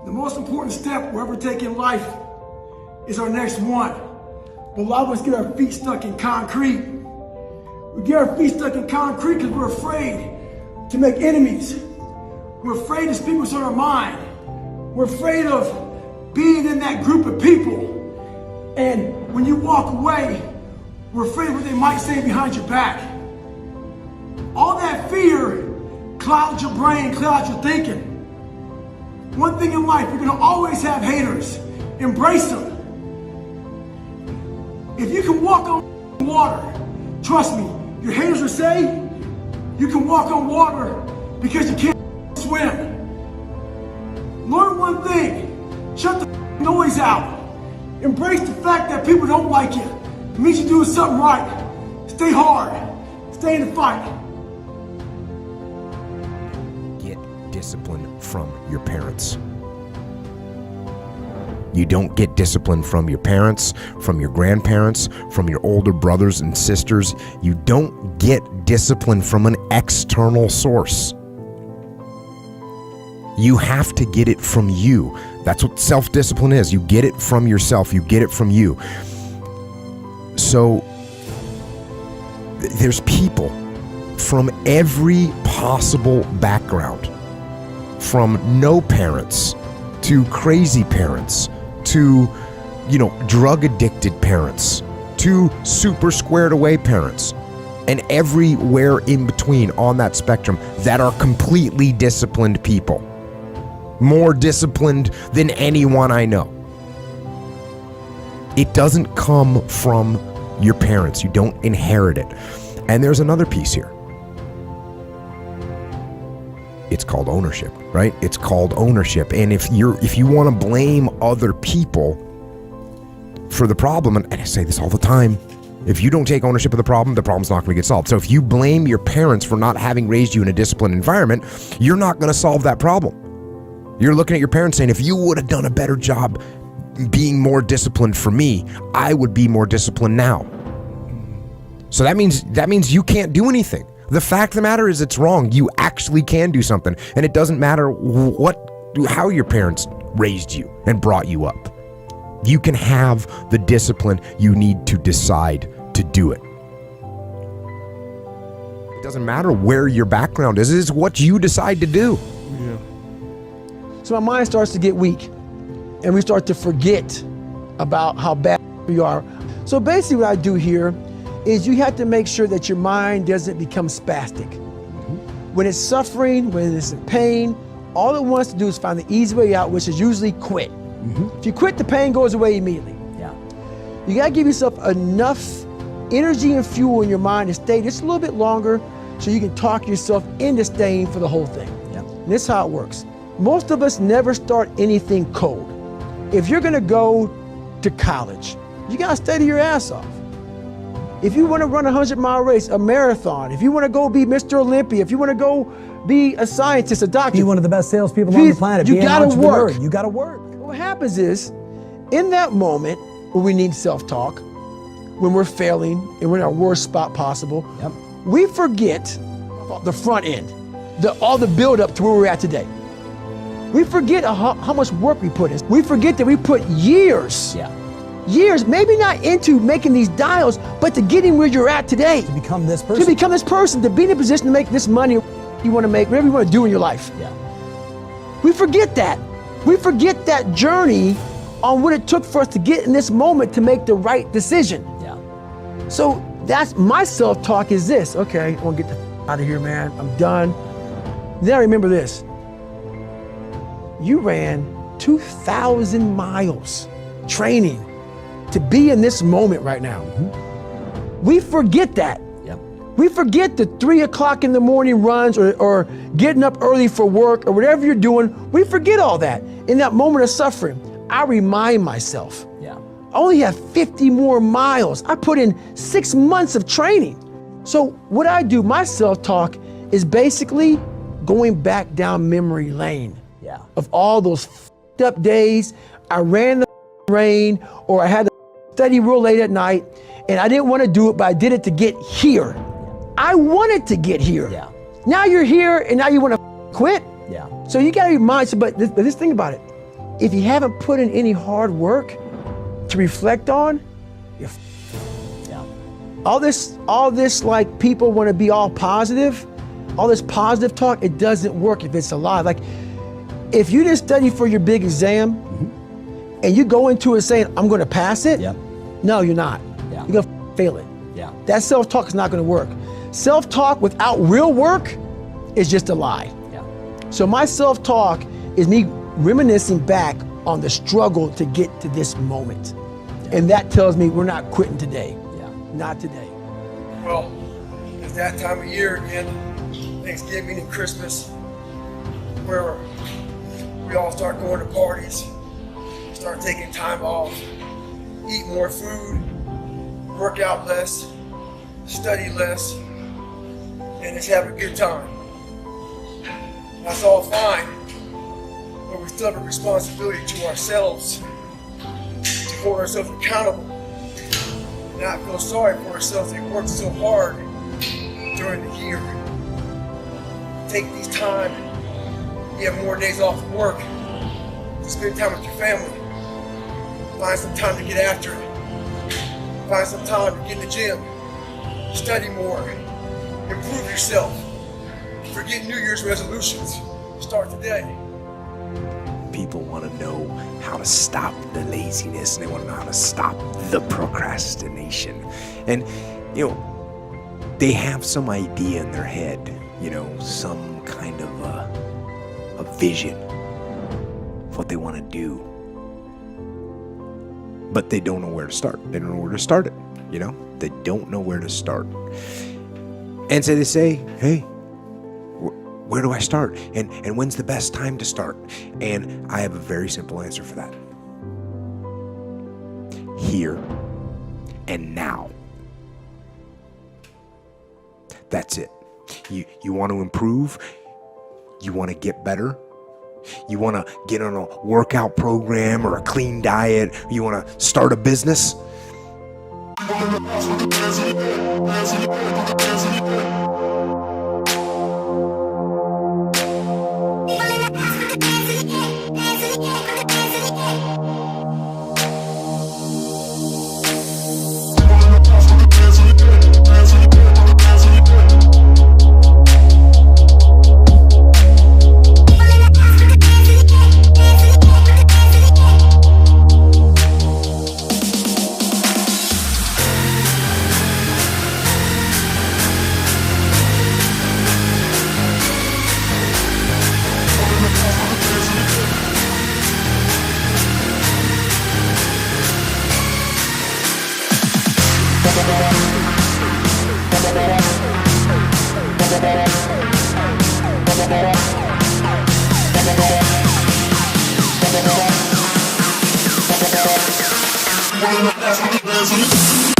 The most important step we'll ever take in life is our next one. But a lot of us get our feet stuck in concrete. We get our feet stuck in concrete because we're afraid to make enemies. We're afraid to speak what's on our mind. We're afraid of being in that group of people. And when you walk away, we're afraid of what they might say behind your back. All that fear clouds your brain, clouds your thinking. One thing in life, you're gonna always have haters. Embrace them. If you can walk on water, trust me, your haters will say you can walk on water because you can't swim. Learn one thing, shut the noise out. Embrace the fact that people don't like you. It means you're doing something right. Stay hard, stay in the fight. Get discipline from your parents. You don't get discipline from your parents, from your grandparents, from your older brothers and sisters. You don't get discipline from an external source. You have to get it from you. That's what self-discipline is. You get it from yourself. You get it from you. So there's people from every possible background, from no parents to crazy parents, to, drug addicted parents, to super squared away parents, and everywhere in between on that spectrum that are completely disciplined people. More disciplined than anyone I know. It doesn't come from your parents. You don't inherit it. And there's another piece here. It's called ownership, right? It's called ownership. And if you want to blame other people for the problem, and I say this all the time, if you don't take ownership of the problem's not going to get solved. So if you blame your parents for not having raised you in a disciplined environment, you're not going to solve that problem. You're looking at your parents saying, if you would have done a better job being more disciplined for me, I would be more disciplined now. So that means you can't do anything. The fact of the matter is it's wrong. You actually can do something. And it doesn't matter how your parents raised you and brought you up. You can have the discipline you need to decide to do it. It doesn't matter where your background is. It's what you decide to do. Yeah. So my mind starts to get weak and we start to forget about how bad we are. So basically what I do here is you have to make sure that your mind doesn't become spastic. When it's suffering, when it's in pain, all it wants to do is find the easy way out, which is usually quit. If you quit, the pain goes away immediately. Yeah. You gotta give yourself enough energy and fuel in your mind to stay just a little bit longer so you can talk yourself into staying for the whole thing. Yeah. And this is how it works. Most of us never start anything cold. If you're gonna go to college, you gotta study your ass off. If you want to run a 100-mile race, a marathon, if you want to go be Mr. Olympia, if you want to go be a scientist, a doctor. Be one of the best salespeople on the planet. You gotta work. You gotta work. What happens is, in that moment when we need self-talk, when we're failing and we're in our worst spot possible, Yep. we forget the front end, all the build up to where we're at today. We forget how much work we put in. We forget that we put years, maybe not into making these dials, but to getting where you're at today. To become this person. To become this person, to be in a position to make this money you want to make, whatever you want to do in your life. Yeah. We forget that. We forget that journey on what it took for us to get in this moment to make the right decision. Yeah. So that's my self-talk is this. Okay, I want to get the out of here, man. I'm done. Then I remember this. You ran 2,000 miles training to be in this moment right now. We forget that. Yep. We forget the 3 o'clock in the morning runs or getting up early for work or whatever you're doing. We forget all that. In that moment of suffering, I remind myself, Yeah. I only have 50 more miles. I put in 6 months of training. So what I do, my self-talk is basically going back down memory lane. Yeah. Of all those f***ed up days, I ran the rain, or I had to study real late at night, and I didn't want to do it, but I did it to get here. I wanted to get here. Yeah. Now you're here, and now you want to quit? Yeah. So you got to remind yourself, but this thing about it, if you haven't put in any hard work to reflect on, you're all this like people want to be all positive, all this positive talk, it doesn't work if it's a lie. Like if you didn't study for your big exam and you go into it saying, I'm going to pass it, no, you're not. You're going to fail it. That self-talk is not going to work. Self-talk without real work is just a lie. So my self-talk is me reminiscing back on the struggle to get to this moment. And that tells me we're not quitting today. Not today. Well, it's that time of year again, Thanksgiving and Christmas, where we all start going to parties, start taking time off, eat more food, work out less, study less, and just have a good time. That's all fine, but we still have a responsibility to ourselves to hold ourselves accountable. Not feel sorry for ourselves. We worked so hard during the year. Take these time. You have more days off of work to spend time with your family. Find some time to get after it. Find some time to get in the gym. Study more. Improve yourself. Forget New Year's resolutions. Start today. People want to know how to stop the laziness, and they want to know how to stop the procrastination. And, they have some idea in their head, some kind of a vision of what they want to do. But they don't know where to start. They don't know where to start it, They don't know where to start. And so they say, hey, where do I start? And when's the best time to start? And I have a very simple answer for that. Here and now. That's it. You want to improve? You want to get better? You want to get on a workout program or a clean diet? You want to start a business? That's